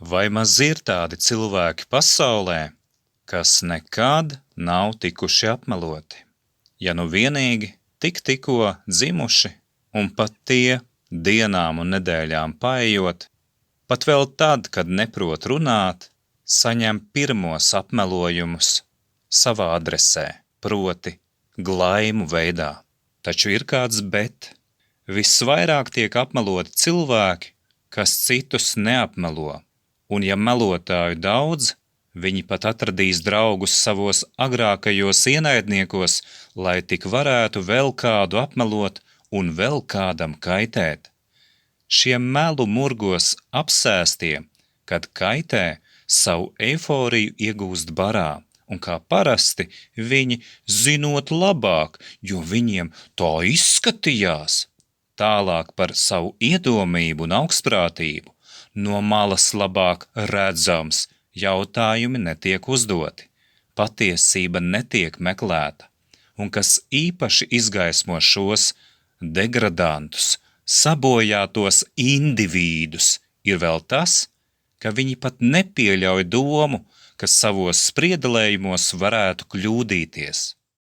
Vai maz ir tādi cilvēki pasaulē, kas nekad nav tikuši apmeloti? Ja nu vienīgi tikko dzimuši, un pat tie dienām un nedēļām paejot, pat vēl tad, kad neprot runāt, saņem pirmos apmelojumus savā adresē, proti glaimu veidā. Taču ir kāds bet. Visvairāk tiek apmeloti cilvēki, kas citus neapmelo, un ja melotāju daudz, viņi pat atradīs draugus savos agrākajos ienaidniekos, lai tik varētu vēl kādu apmelot un vēl kādam kaitēt. Šie melu murgos apsēstie, kad kaitē, savu eiforiju iegūst barā, un kā parasti viņi zinot labāk, jo viņiem tā izskatījās. Tālāk par savu iedomību un augstprātību no malas labāk redzams jautājumi netiek uzdoti, patiesība netiek meklēta, un kas īpaši izgaismo šos degradantus, sabojātos indivīdus, ir vēl tas, ka viņi pat nepieļauj domu, ka savos spriedelējumos varētu kļūdīties.